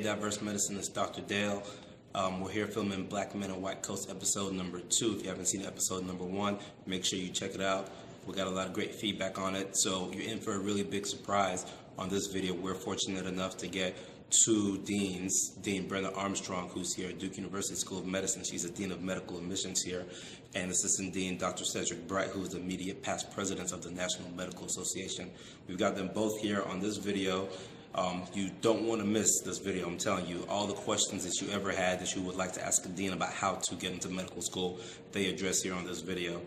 Diverse Medicine, it's Dr. Dale. We're here filming Black Men in White Coats episode number 2. If you haven't seen episode number 1, make sure you check it out. We got a lot of great feedback on it, so you're in for a really big surprise on this video. We're fortunate enough to get 2 deans, Dean Brenda Armstrong, who's here at Duke University School of Medicine. She's the Dean of Medical Admissions here, and Assistant Dean Dr. Cedric Bright, who's the immediate past president of the National Medical Association. We've got them both here on this video. You don't want to miss this video. I'm telling you, all the questions that you ever had that you would like to ask a dean about how to get into medical school, they address here on this video.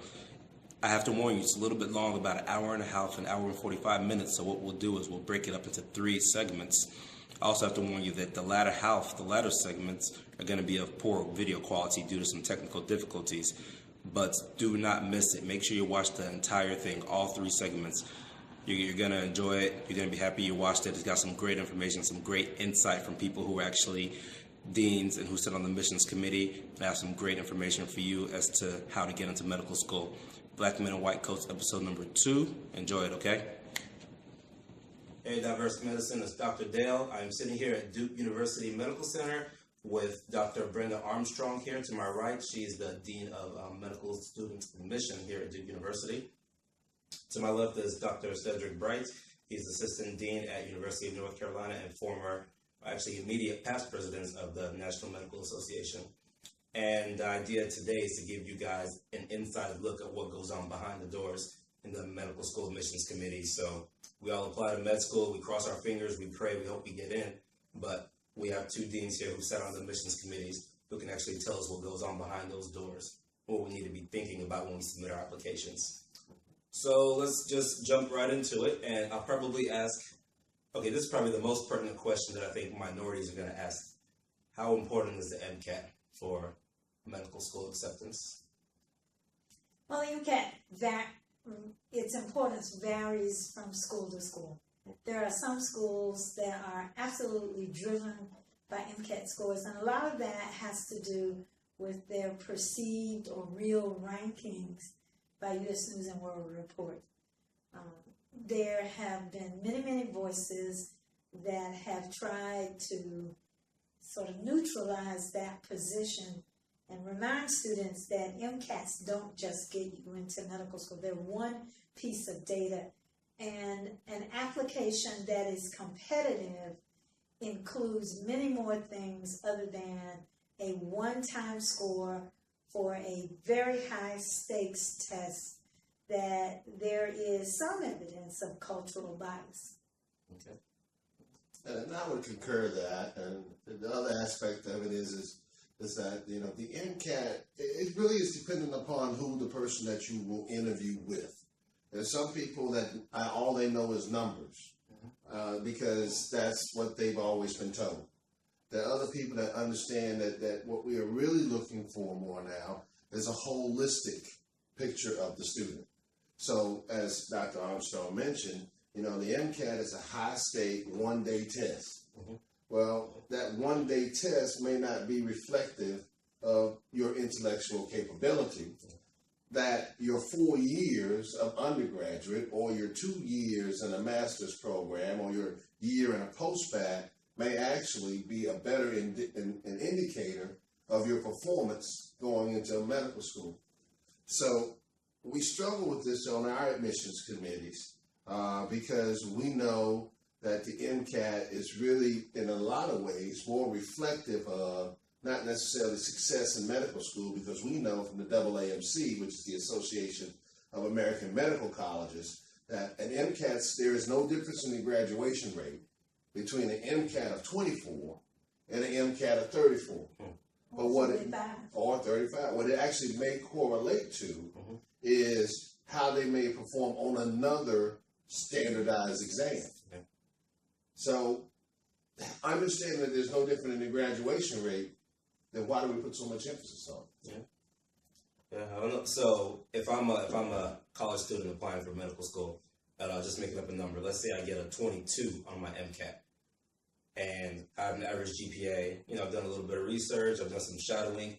I have to warn you, it's a little bit long, about an hour and a half, an hour and 45 minutes. So what we'll do is we'll break it up into 3 segments. I also have to warn you that the latter segments are going to be of poor video quality due to some technical difficulties. But do not miss it. Make sure you watch the entire thing, all 3 segments. You're going to enjoy it. You're going to be happy you watched it. It's got some great information, some great insight from people who are actually deans and who sit on the admissions committee. And I have some great information for you as to how to get into medical school. Black Men in White Coats, episode number 2. Enjoy it, okay? Hey, Diverse Medicine, it's Dr. Dale. I'm sitting here at Duke University Medical Center with Dr. Brenda Armstrong here to my right. She's the Dean of Medical Students Admission here at Duke University. To my left is Dr. Cedric Bright. He's Assistant Dean at University of North Carolina and former, actually immediate past president of the National Medical Association. And the idea today is to give you guys an inside look at what goes on behind the doors in the Medical School Admissions Committee. So we all apply to med school, we cross our fingers, we pray, we hope we get in. But we have 2 deans here who sat on the admissions committees who can actually tell us what goes on behind those doors, what we need to be thinking about when we submit our applications. So let's just jump right into it, and I'll probably ask, okay, this is probably the most pertinent question that I think minorities are going to ask. How important is the MCAT for medical school acceptance? Well, the MCAT, its importance varies from school to school. There are some schools that are absolutely driven by MCAT scores, and a lot of that has to do with their perceived or real rankings by U.S. News and World Report. There have been many voices that have tried to sort of neutralize that position and remind students that MCATs don't just get you into medical school. They're one piece of data, and an application that is competitive includes many more things other than a one-time score for a very high stakes test that there is some evidence of cultural bias. Okay. And I would concur that, and the other aspect of it is that, you know, the MCAT, it really is dependent upon who the person that you will interview with. There's some people that all they know is numbers, because that's what they've always been told. There are other people that understand that what we are really looking for more now is a holistic picture of the student. So as Dr. Armstrong mentioned, you know, the MCAT is a high-stake one-day test. Well, that one-day test may not be reflective of your intellectual capability, that your 4 years of undergraduate or your 2 years in a master's program or your year in a post-bac may actually be a better an indicator of your performance going into medical school. So we struggle with this on our admissions committees because we know that the MCAT is really, in a lot of ways, more reflective of not necessarily success in medical school, because we know from the AAMC, which is the Association of American Medical Colleges, that an MCAT, there is no difference in the graduation rate between an MCAT of 24 and an MCAT of 34. But what it, or 35. What it actually may correlate to is how they may perform on another standardized exam. So understanding that there's no different in the graduation rate, then why do we put so much emphasis on it? Yeah, I don't know. So if I'm a college student applying for medical school, and I'll just make up a number. Let's say I get a 22 on my MCAT, and I have an average GPA. You know, I've done a little bit of research. I've done some shadowing.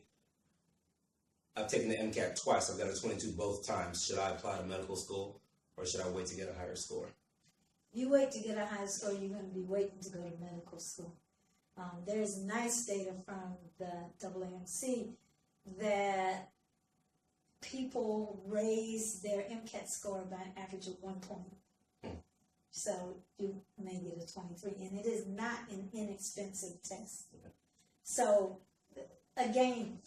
I've taken the MCAT twice. I've got a 22 both times. Should I apply to medical school, or should I wait to get a higher score? You wait to get a high score, you're going to be waiting to go to medical school. There's nice data from the AAMC that people raise their MCAT score by an average of 1 point. So you may get a 23, and it is not an inexpensive test. So again,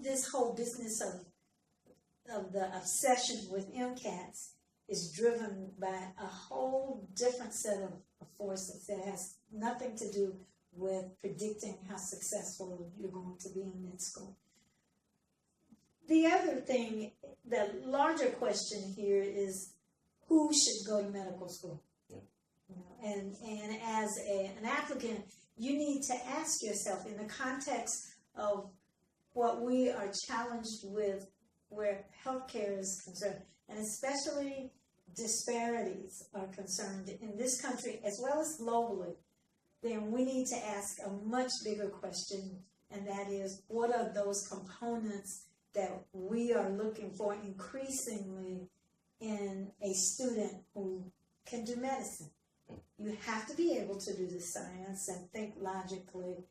this whole business of the obsession with MCATs is driven by a whole different set of forces that has nothing to do with predicting how successful you're going to be in med school. The other thing, the larger question here is who should go to medical school? You know, and as an applicant, you need to ask yourself in the context of what we are challenged with where healthcare is concerned, and especially disparities are concerned in this country as well as globally, then we need to ask a much bigger question, and that is, what are those components that we are looking for increasingly in a student who can do medicine? You have to be able to do the science and think logically,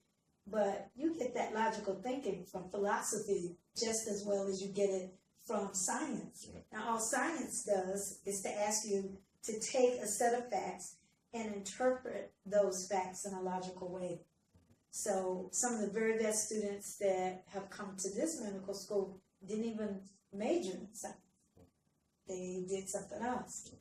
but you get that logical thinking from philosophy just as well as you get it from science. Now, all science does is to ask you to take a set of facts and interpret those facts in a logical way. So some of the very best students that have come to this medical school didn't even major in science. They did something else.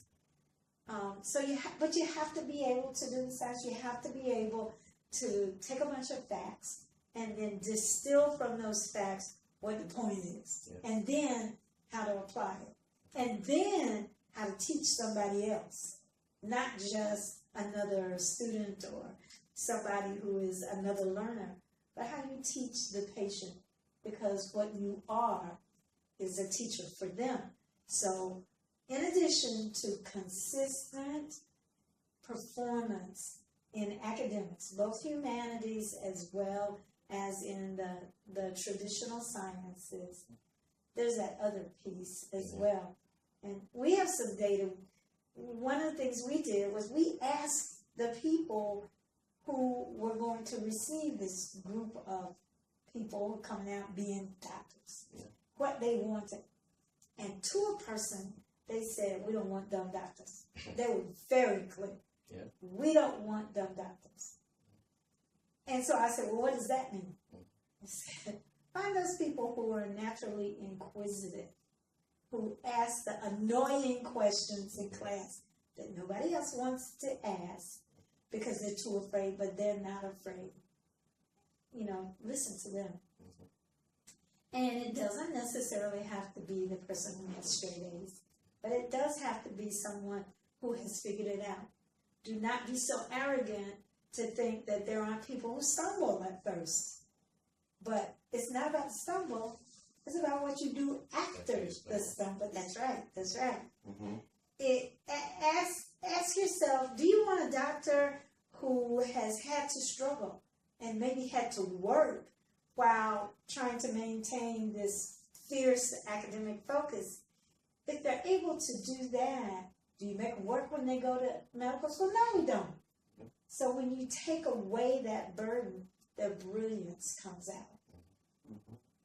But you have to be able to do the science. You have to be able to take a bunch of facts and then distill from those facts what the point is, and then how to apply it, and then how to teach somebody else, not just another student or somebody who is another learner, but how you teach the patient, because what you are is a teacher for them. So in addition to consistent performance in academics, both humanities as well as in the traditional sciences, there's that other piece as well. And we have some data. One of the things we did was we asked the people who were going to receive this group of people coming out being doctors, what they wanted. And to a person, they said, we don't want dumb doctors. They were very clear. We don't want dumb doctors. And so I said, well, what does that mean? I said, find those people who are naturally inquisitive, who ask the annoying questions in class that nobody else wants to ask because they're too afraid, but they're not afraid. You know, listen to them. And it doesn't necessarily have to be the person who has straight A's, but it does have to be someone who has figured it out. Do not be so arrogant to think that there aren't people who stumble at first. But it's not about the stumble, it's about what you do after the stumble. That's right, that's right. Ask yourself, do you want a doctor who has had to struggle and maybe had to work while trying to maintain this fierce academic focus? If they're able to do that, do you make them work when they go to medical school? No, we don't. So when you take away that burden, their brilliance comes out.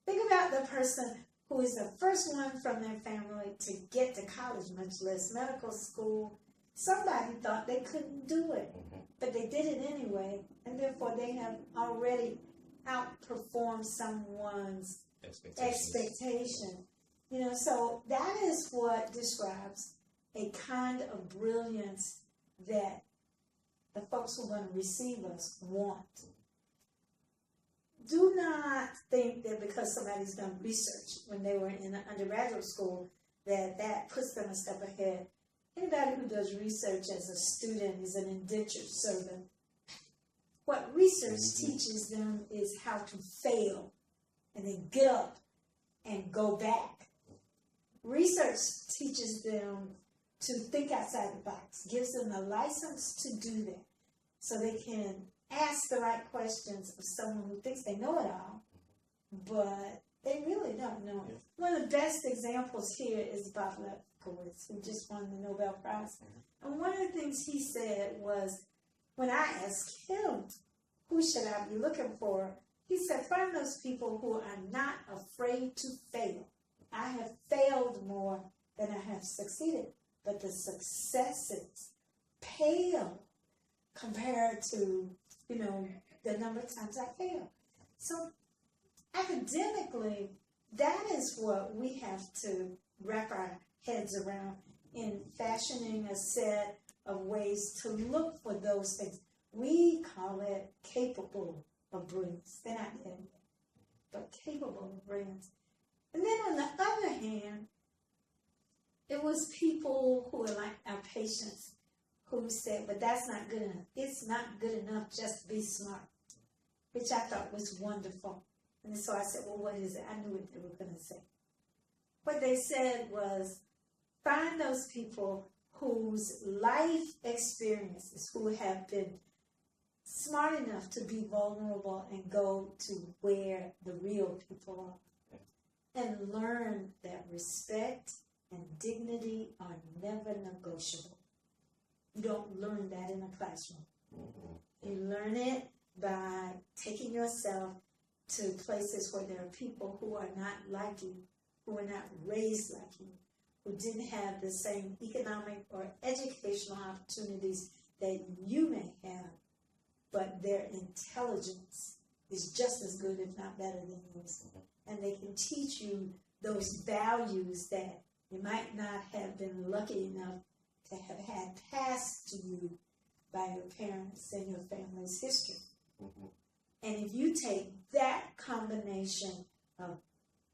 Think about the person who is the first one from their family to get to college, much less medical school. Somebody thought they couldn't do it, but they did it anyway, and therefore they have already outperformed someone's expectation. You know, so that is what describes a kind of brilliance that the folks who are going to receive us want. Do not think that because somebody's done research when they were in undergraduate school that puts them a step ahead. Anybody who does research as a student is an indentured servant. What research teaches them is how to fail and then get up and go back. Research teaches them to think outside the box, gives them a license to do that, so they can ask the right questions of someone who thinks they know it all, but they really don't know. One of the best examples here is Bob Lefkowitz, who just won the Nobel Prize. And one of the things he said was, when I asked him who should I be looking for? He said, find those people who are not afraid to fail. I have failed more than I have succeeded, but the successes pale compared to, the number of times I failed. So academically, that is what we have to wrap our heads around in fashioning a set of ways to look for those things. We call it capable of brilliance. They're not there yet, but capable of brilliance. And then on the other hand, it was people who were like our patients who said, but that's not good enough. It's not good enough just to be smart, which I thought was wonderful. And so I said, well, what is it? I knew what they were going to say. What they said was, find those people whose life experiences, who have been smart enough to be vulnerable and go to where the real people are, and learn that respect and dignity are never negotiable. You don't learn that in a classroom. You learn it by taking yourself to places where there are people who are not like you, who are not raised like you, who didn't have the same economic or educational opportunities that you may have, but their intelligence is just as good, if not better than yours. And they can teach you those values that you might not have been lucky enough to have had passed to you by your parents and your family's history. And if you take that combination of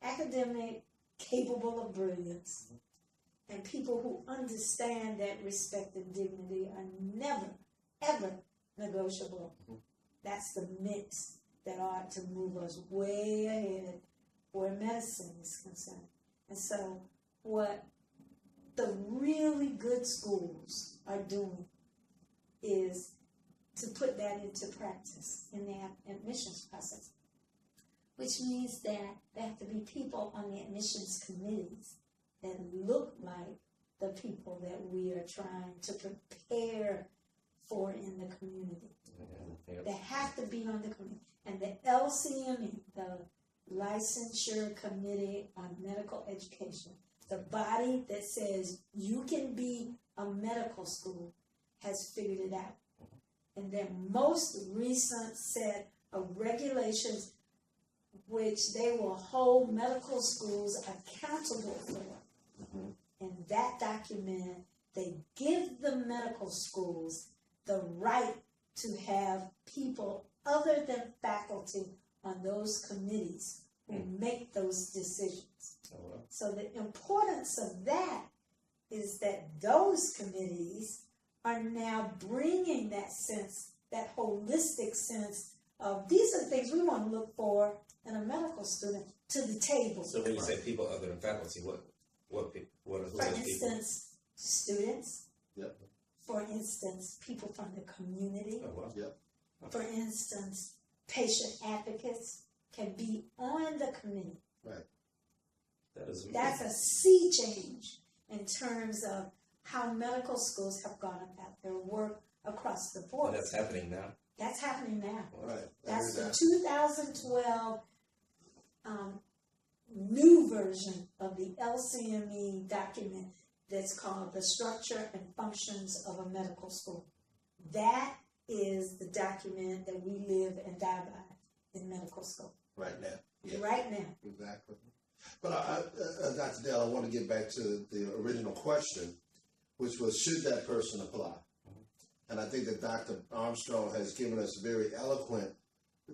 academic, capable of brilliance, and people who understand that respect and dignity are never, ever negotiable, that's the mix that ought to move us way ahead where medicine is concerned. And so what the really good schools are doing is to put that into practice in the admissions process, which means that there have to be people on the admissions committees that look like the people that we are trying to prepare for in the community. They have to be on the committee. And the LCME, the Licensure Committee on Medical Education, the body that says you can be a medical school, has figured it out. And their most recent set of regulations, which they will hold medical schools accountable for. In that document, they give the medical schools the right to have people other than faculty on those committees who make those decisions. So the importance of that is that those committees are now bringing that sense, that holistic sense of these are the things we want to look for in a medical student to the table. So when you say people other than faculty, what are For those instance, students. Yep. For instance, people from the community. people? Oh, wow. Yep. For instance, patient advocates can be on the committee. Right. That is That's a sea change in terms of how medical schools have gone about their work across the board. and that's happening now. That's happening now. Right. That's the That- 2012 new version of the LCME document that's called The Structure and Functions of a Medical School. That is the document that we live and die by in medical school. right now. Yeah. Right now. Exactly. But Dr. Dale, I want to get back to the original question, which was, should that person apply? And I think that Dr. Armstrong has given us a very eloquent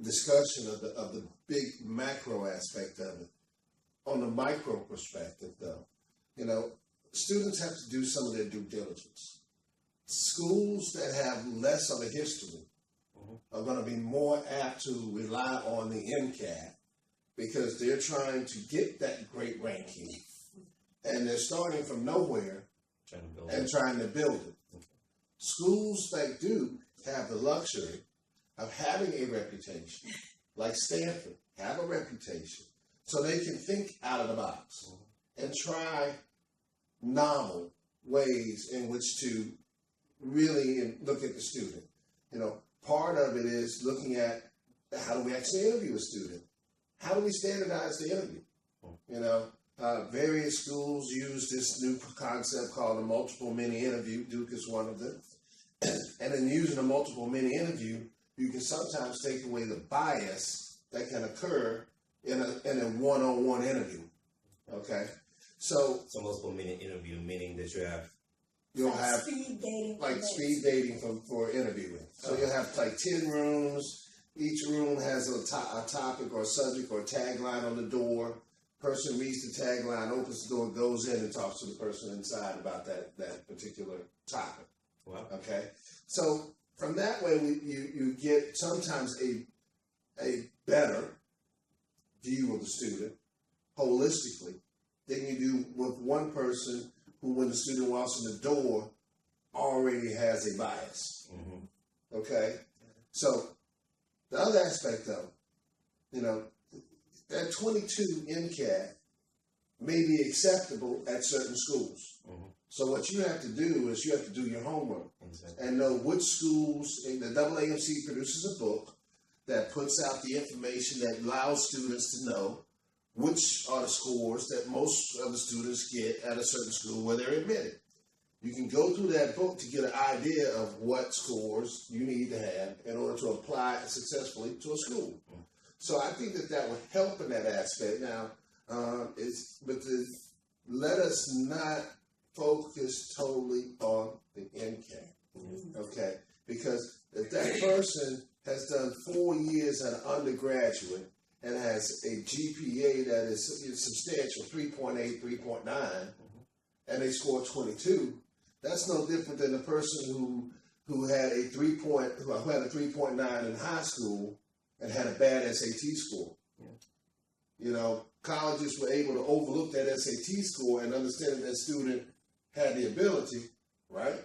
discussion of the big macro aspect of it. On the micro perspective, though, students have to do some of their due diligence. Schools that have less of a history are going to be more apt to rely on the MCAT because they're trying to get that great ranking, and they're starting from nowhere Trying to build and it. trying to build it. Schools that do have the luxury of having a reputation, like Stanford, have a reputation, so they can think out of the box and try novel ways in which to really look at the student. part of it is looking at how do we actually interview a student? How do we standardize the interview? You know, various schools use this new concept called a multiple mini interview. Duke is one of them. And in using a multiple mini interview, you can sometimes take away the bias that can occur in a one-on-one interview. Okay, so multiple minute interview, meaning that you'll have speed dating, like speed dating for interviewing. So you'll have like 10 rooms. Each room has a topic or a subject or a tagline on the door. Person reads the tagline, opens the door, goes in and talks to the person inside about that particular topic. Wow. Okay, so from that way, you get sometimes a better view of the student holistically than you do with one person who, when the student walks in the door, already has a bias. Mm-hmm. Okay, so the other aspect, though, you know, that 22 MCAT may be acceptable at certain schools. Mm-hmm. So what you have to do is you have to do your homework Exactly. and know which schools. And the AAMC produces a book that puts out the information that allows students to know which are the scores that most of the students get at a certain school where they're admitted. You can go through that book to get an idea of what scores you need to have in order to apply successfully to a school. So I think that would help in that aspect. Now, let us not focus totally on the MCAT, okay? Because if that person has done 4 years as an undergraduate and has a GPA that is substantial, 3.8, 3.9, and they score 22, that's no different than the person who had a 3.9 in high school and had a bad SAT score. Yeah. You know, colleges were able to overlook that SAT score and understand that student had the ability, right,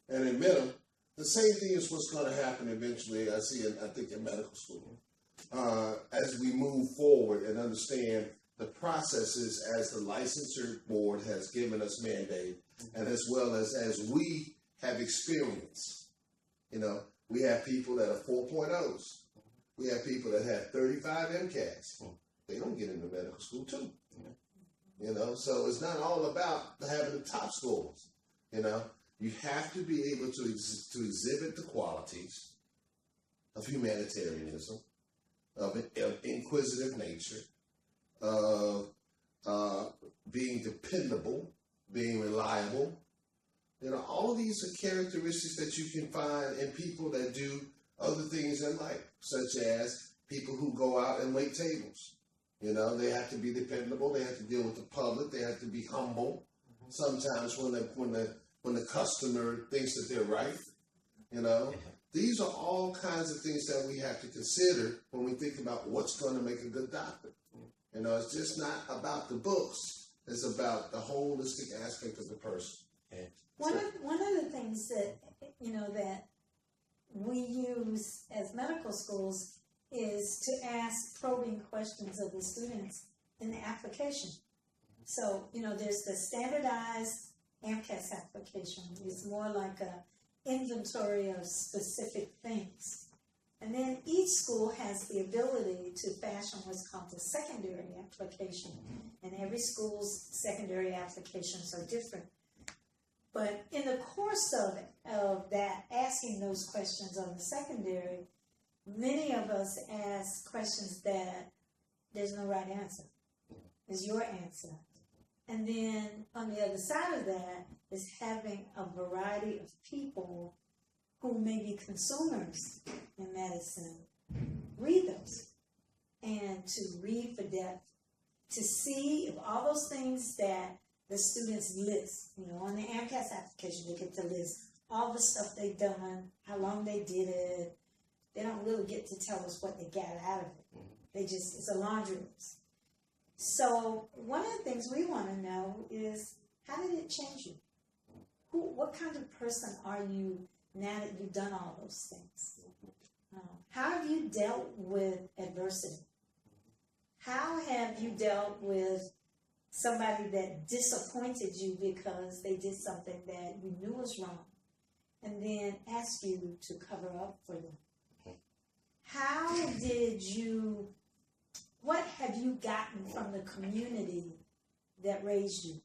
and admit them. The same thing is what's going to happen eventually, I think, in medical school. As we move forward and understand the processes as the licensure board has given us mandate, and as well as we have experience. You know, we have people that are 4.0s. We have people that have 35 MCATs. They don't get into medical school too. You know, so it's not all about having the top scores. You know, you have to be able to exhibit the qualities of humanitarianism, of inquisitive nature, of being dependable, being reliable. You know, all of these are characteristics that you can find in people that do other things in life, such as people who go out and wait tables. You know, they have to be dependable. They have to deal with the public. They have to be humble. Sometimes when the customer thinks that they're right, you know, these are all kinds of things that we have to consider when we think about what's going to make a good doctor. You know, it's just not about the books. It's about the holistic aspect of the person. One of the things that, you know, that we use as medical schools is to ask probing questions of the students in the application. So, you know, there's the standardized AMCAS application. It's more like a inventory of specific things. And then each school has the ability to fashion what's called the secondary application. And every school's secondary applications are different. But in the course of that, asking those questions on the secondary, many of us ask questions that there's no right answer. It's your answer. And then on the other side of that is having a variety of people who may be consumers in medicine read those, and to read for depth, to see if all those things that the students list, you know, on the AMCAS application, they get to list all the stuff they've done, how long they did it. They don't really get to tell us what they got out of it. It's a laundry list. So one of the things we want to know is, how did it change you? What kind of person are you now that you've done all those things? How have you dealt with adversity? How have you dealt with somebody that disappointed you because they did something that you knew was wrong, and then asked you to cover up for them? what have you gotten from the community that raised you?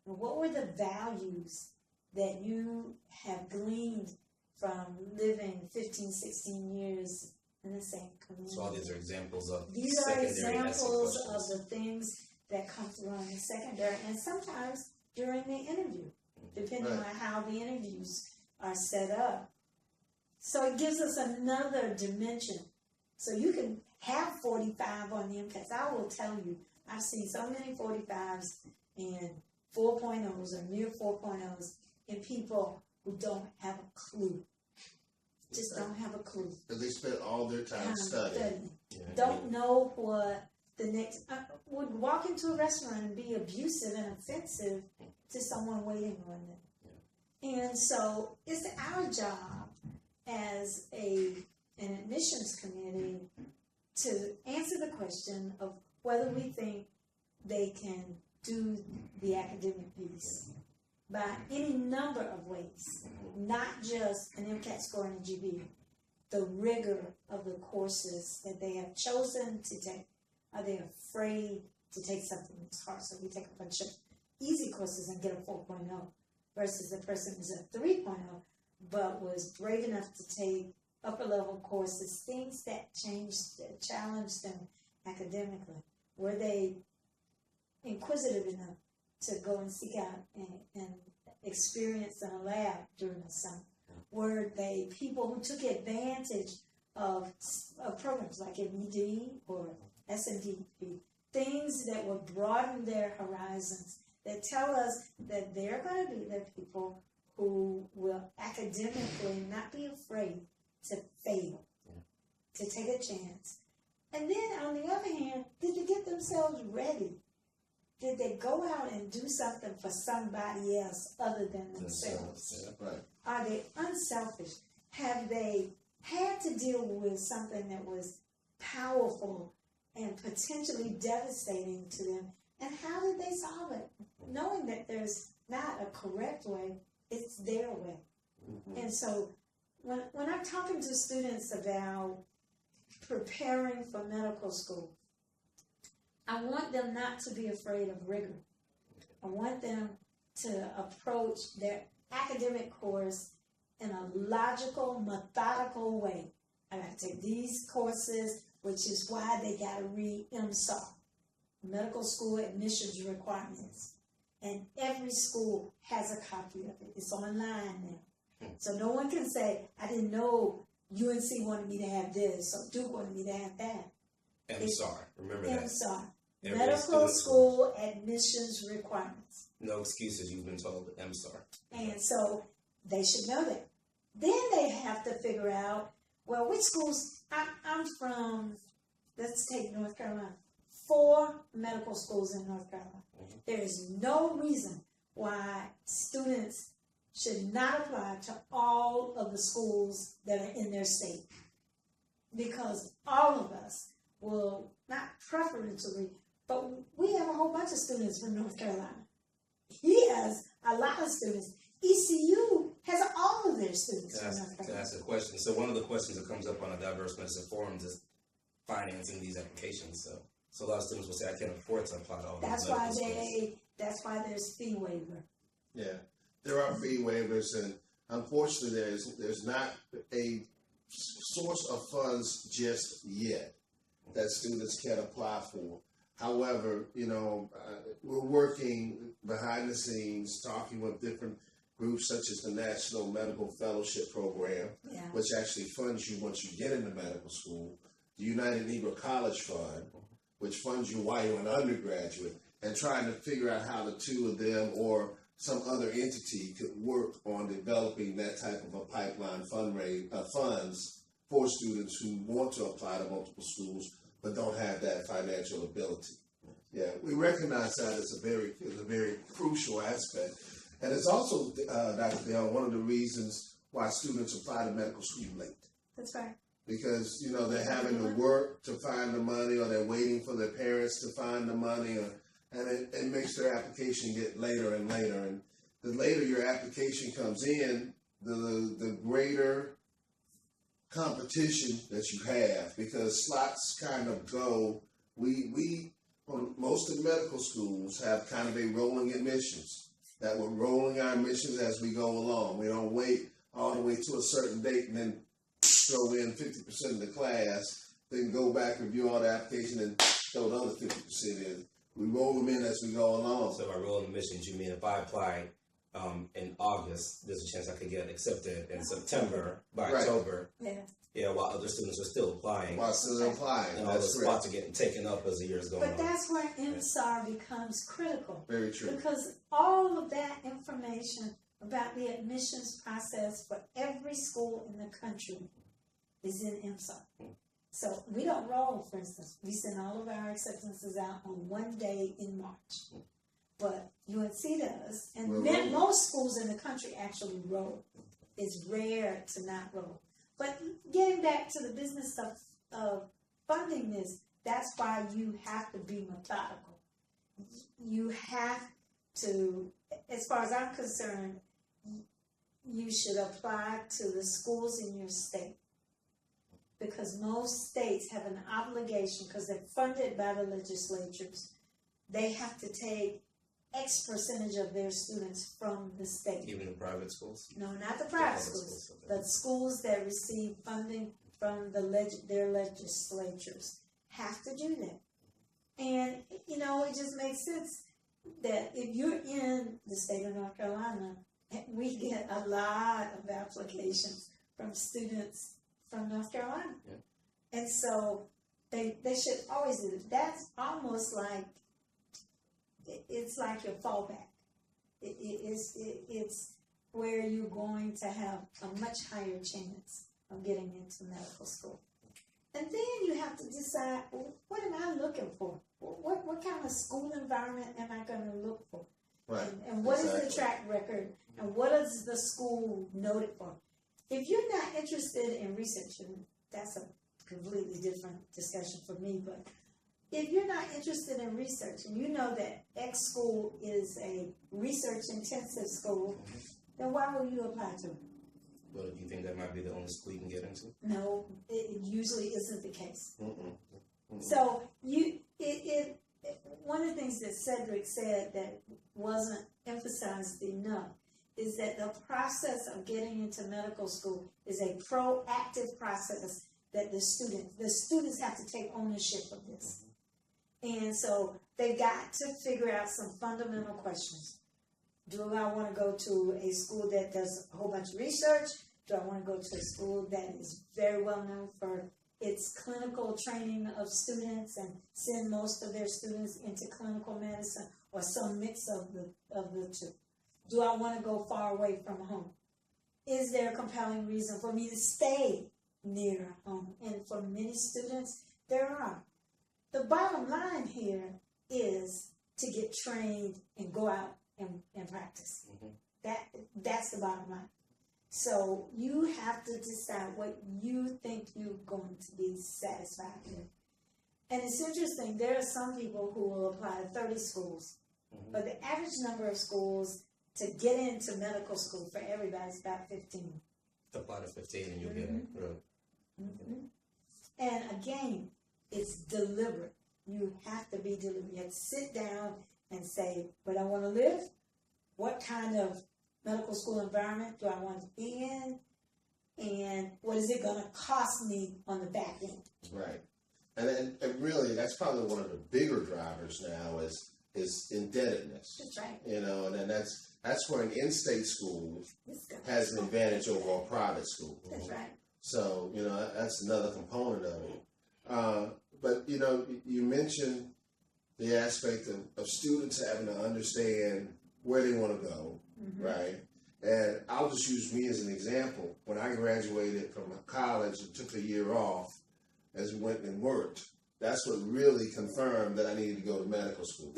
And what were the values that you have gleaned from living 15, 16 years in the same community? So all these are examples of These are secondary examples essay of questions. the things that come through in the secondary, and sometimes during the interview, depending Right. on how the interviews are set up. So it gives us another dimension. So you can have 45 on the MCATs. I will tell you, I've seen so many 45s and 4.0s or near 4.0s in people who don't have a clue. Just don't have a clue. Because they spent all their time studying. Yeah. Don't know what the next, would walk into a restaurant and be abusive and offensive to someone waiting on them. And so it's our job as an admissions committee to answer the question of whether we think they can do the academic piece by any number of ways, not just an MCAT score and a GPA, the rigor of the courses that they have chosen to take. Are they afraid to take something that's hard? So we take a bunch of easy courses and get a 4.0 versus the person who's a 3.0 but was brave enough to take upper level courses, things that challenged them academically. Were they inquisitive enough to go and seek out and experience in a lab during the summer? Were they people who took advantage of programs like MED or SMDP, things that would broaden their horizons, that tell us that they're going to be the people who will academically not be afraid to fail, to take a chance. And then on the other hand, did they get themselves ready? Did they go out and do something for somebody else other than themselves? Right. Are they unselfish? Have they had to deal with something that was powerful and potentially devastating to them? And how did they solve it? Knowing that there's not a correct way, it's their way. And so when I'm talking to students about preparing for medical school, I want them not to be afraid of rigor. I want them to approach their academic course in a logical, methodical way. I got to take these courses, which is why they got to read MSAR, Medical School Admissions Requirements. And every school has a copy of it. It's online now. So no one can say, I didn't know UNC wanted me to have this or Duke wanted me to have that. MSAR, remember that. MSAR, Every Medical student- School Admissions Requirements. No excuses, you've been told, MSAR. And so they should know that. Then they have to figure out, well, which schools, I'm from, let's take North Carolina, 4 medical schools in North Carolina. There is no reason why students should not apply to all of the schools that are in their state. Because all of us will, not preferentially, but we have a whole bunch of students from North Carolina. He has a lot of students. ECU has all of their students from North Can I Carolina. ask a question? So one of the questions that comes up on a diverse medicine forums is financing these applications. So a lot of students will say, I can't afford to apply to all That's these why medical schools. that's why there's fee waiver. Yeah, there are fee waivers, and unfortunately, there's not a source of funds just yet that students can apply for. However, we're working behind the scenes, talking with different groups such as the National Medical Fellowship Program, Yeah. which actually funds you once you get into medical school, the United Negro College Fund, which funds you while you're an undergraduate, and trying to figure out how the two of them or some other entity could work on developing that type of a pipeline funds for students who want to apply to multiple schools but don't have that financial ability. Yeah, we recognize that as a very crucial aspect. And it's also, Dr. Dale, one of the reasons why students apply to medical school late. That's right. Because, they're having to work to find the money, or they're waiting for their parents to find the money, and it makes their application get later and later. And the later your application comes in, the greater competition that you have, because slots kind of go. We most of the medical schools have kind of a rolling admissions, that we're rolling our admissions as we go along. We don't wait all the way to a certain date and then throw in 50% of the class, then go back, review all the application, and throw the other 50% in. We roll them in as we go along. So by rolling admissions, you mean if I applied in August, there's a chance I could get accepted in September, by Right. October. Yeah. While other students are still applying. While still applying, And all that's those correct. spots are getting taken up as the years go on. But that's where MSAR becomes critical. Very true. Because all of that information about the admissions process for every school in the country is in MSAR. So we don't roll, for instance. We send all of our acceptances out on one day in March. But UNC does, and most schools in the country actually roll. It's rare to not roll. But getting back to the business stuff of funding this, that's why you have to be methodical. You have to, as far as I'm concerned, you should apply to the schools in your state. Because most states have an obligation, because they're funded by the legislatures, they have to take X percentage of their students from the state. Even in private schools? No, not the private schools, but schools that receive funding from their legislatures have to do that. And, it just makes sense that if you're in the state of North Carolina, we get a lot of applications from students from North Carolina. Yeah. And so they should always do it. That's almost like, it's like your fallback. It's where you're going to have a much higher chance of getting into medical school. And then you have to decide, what am I looking for? What kind of school environment am I going to look for? Right. And what is the track record? And what is the school noted for? If you're not interested in research, and that's a completely different discussion for me, but if you're not interested in research and you know that X school is a research-intensive school, then why will you apply to it? Well, do you think that might be the only school you can get into? No, it usually isn't the case. Mm-mm. So one of the things that Cedric said that wasn't emphasized enough is that the process of getting into medical school is a proactive process that the students have to take ownership of this. And so they've got to figure out some fundamental questions. Do I want to go to a school that does a whole bunch of research? Do I want to go to a school that is very well known for its clinical training of students and send most of their students into clinical medicine, or some mix of the two? Do I want to go far away from home? Is there a compelling reason for me to stay near home? And for many students, there are. The bottom line here is to get trained and go out and practice. That's the bottom line. So you have to decide what you think you're going to be satisfied with. And it's interesting, there are some people who will apply to 30 schools, but the average number of schools to get into medical school for everybody is about 15. Apply to 15 and you'll get it. Really. And again, it's deliberate. You have to be deliberate. You have to sit down and say, where do I want to live? What kind of medical school environment do I want to be in? And what is it going to cost me on the back end? Right. And really, that's probably one of the bigger drivers now is indebtedness. That's right. And then that's where an in-state school has an advantage over a private school. That's right. So, that's another component of it. But, you mentioned the aspect of students having to understand where they want to go, right? And I'll just use me as an example. When I graduated from college and took a year off, as we went and worked, that's what really confirmed that I needed to go to medical school.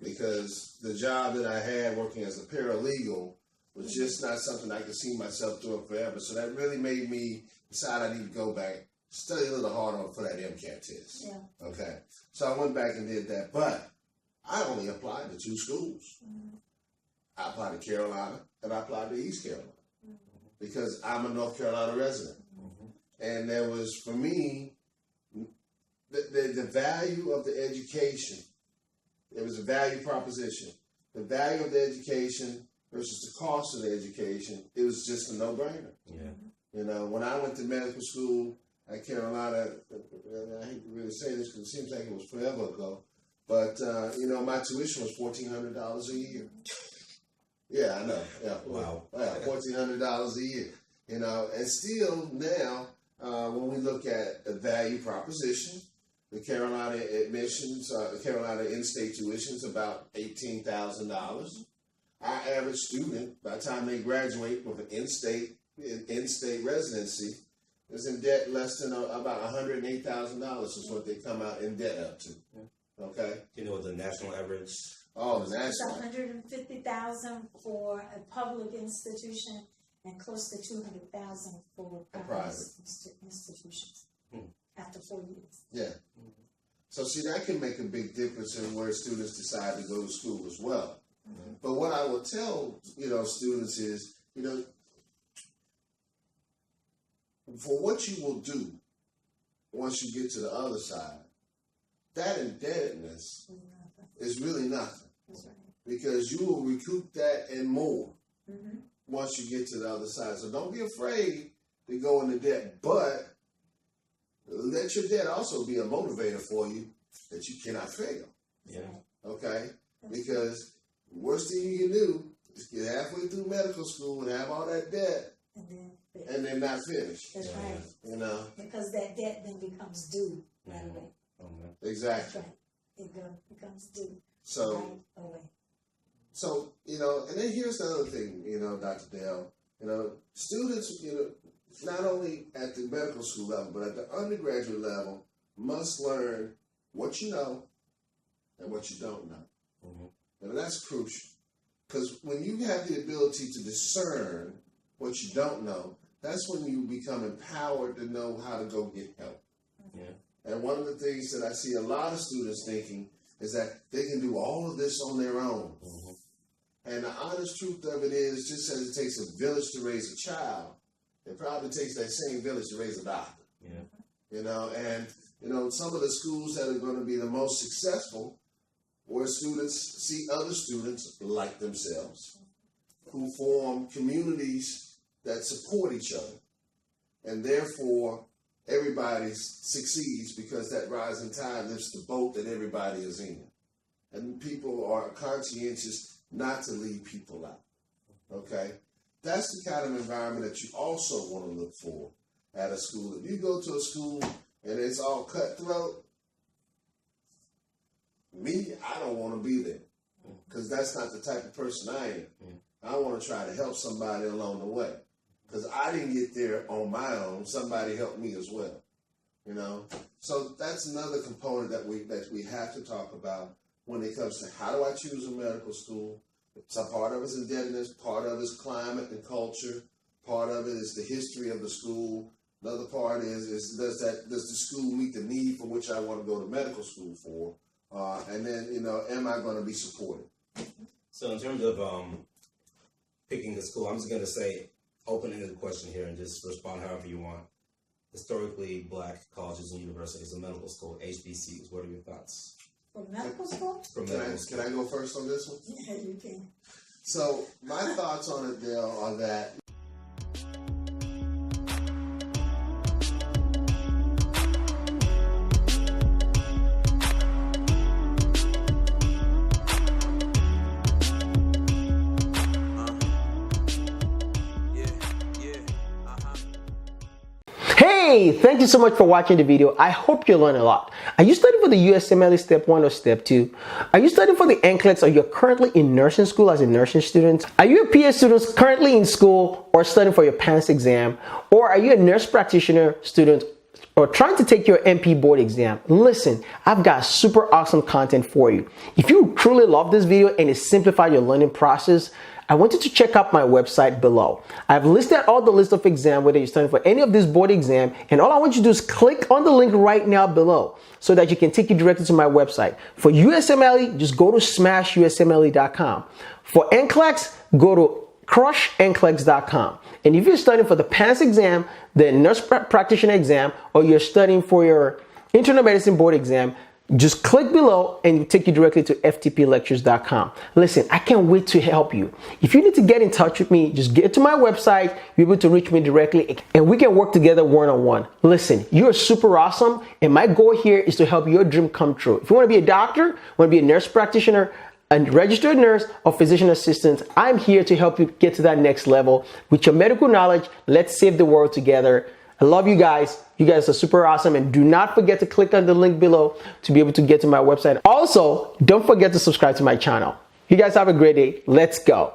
Because the job that I had working as a paralegal was just not something I could see myself doing forever. So that really made me decide I need to go back, study a little harder for that MCAT test. Yeah. Okay. So I went back and did that. But I only applied to 2 schools. I applied to Carolina and I applied to East Carolina because I'm a North Carolina resident. And there was, for me, the value of the education. It was a value proposition. The value of the education versus the cost of the education, it was just a no-brainer. Yeah. You know, when I went to medical school at Carolina, I hate to really say this because it seems like it was forever ago, but, you know, my tuition was $1,400 a year. Yeah, I know. Yeah. Wow. Yeah, $1,400 a year. You know, and still now, when we look at the value proposition, the Carolina admissions, Carolina in-state tuition is about $18,000. Our average student, by the time they graduate with an in-state residency, is in debt less than about $108,000 is what they come out in debt up to. Okay. Do you know what the national average? Oh, the It's national. $150,000 for a public institution and close to $200,000 for private institutions after 4 years. Yeah. So see, that can make a big difference in where students decide to go to school as well. But what I will tell, you know, students is, you know, for what you will do once you get to the other side, that indebtedness is really nothing. That's right. Because you will recoup that and more once you get to the other side. So don't be afraid to go into debt, but let your debt also be a motivator for you that you cannot fail. Yeah. Okay? Because the worst thing you can do is get halfway through medical school and have all that debt and then not finish. That's right. You know? Because that debt then becomes due right away. Exactly. That's right. It becomes due So, right away. so, you know, and then here's the other thing, you know, Dr. Dale, you know, students, you know, not only at the medical school level, but at the undergraduate level, must learn what you know and what you don't know. And that's crucial. Because when you have the ability to discern what you don't know, that's when you become empowered to know how to go get help. Yeah. And one of the things that I see a lot of students thinking is that they can do all of this on their own. And the honest truth of it is, just as it takes a village to raise a child, it probably takes that same village to raise a doctor. You know, and, you know, some of the schools that are going to be the most successful where students see other students like themselves who form communities that support each other. And therefore, everybody succeeds because that rising tide lifts the boat that everybody is in. And people are conscientious not to leave people out. Okay? That's the kind of environment that you also want to look for at a school. If you go to a school and it's all cutthroat, me, I don't want to be there because that's not the type of person I am. I want to try to help somebody along the way because I didn't get there on my own. Somebody helped me as well, you know. So that's another component that we have to talk about when it comes to how do I choose a medical school. Some part of it is indebtedness, part of it is climate and culture, part of it is the history of the school. Another part is does the school meet the need for which I want to go to medical school for? And then, you know, am I going to be supported? So in terms of picking a school, I'm just going to say open-ended question here and just respond however you want. Historically black colleges and universities and medical school, HBCUs, what are your thoughts? For medical school? Can I go first on this one? Yeah, you can. So my thoughts on it, Dale, are that Hey, thank you so much for watching the video. I hope you learned a lot. Are you studying for the USMLE Step 1 or Step 2? Are you studying for the NCLEX or you're currently in nursing school as a nursing student? Are you a PA student currently in school or studying for your PANCE exam? Or are you a nurse practitioner student or trying to take your NP board exam? Listen, I've got super awesome content for you. If you truly love this video and it simplified your learning process, I want you to check out my website below. I've listed all the list of exams, whether you're studying for any of this board exam, and all I want you to do is click on the link right now below so that you can take you directly to my website. For USMLE, just go to smashusmle.com. For NCLEX, go to crushNCLEX.com. And if you're studying for the PANCE exam, the nurse practitioner exam, or you're studying for your internal medicine board exam, just click below and it'll take you directly to ftplectures.com. Listen, I can't wait to help you. If you need to get in touch with me, just get to my website, be able to reach me directly, and we can work together one-on-one. Listen, you're super awesome, and my goal here is to help your dream come true. If you want to be a doctor, want to be a nurse practitioner, a registered nurse, or physician assistant, I'm here to help you get to that next level. With your medical knowledge, let's save the world together. I love you guys. You guys are super awesome. And do not forget to click on the link below to be able to get to my website. Also, don't forget to subscribe to my channel. You guys have a great day. Let's go.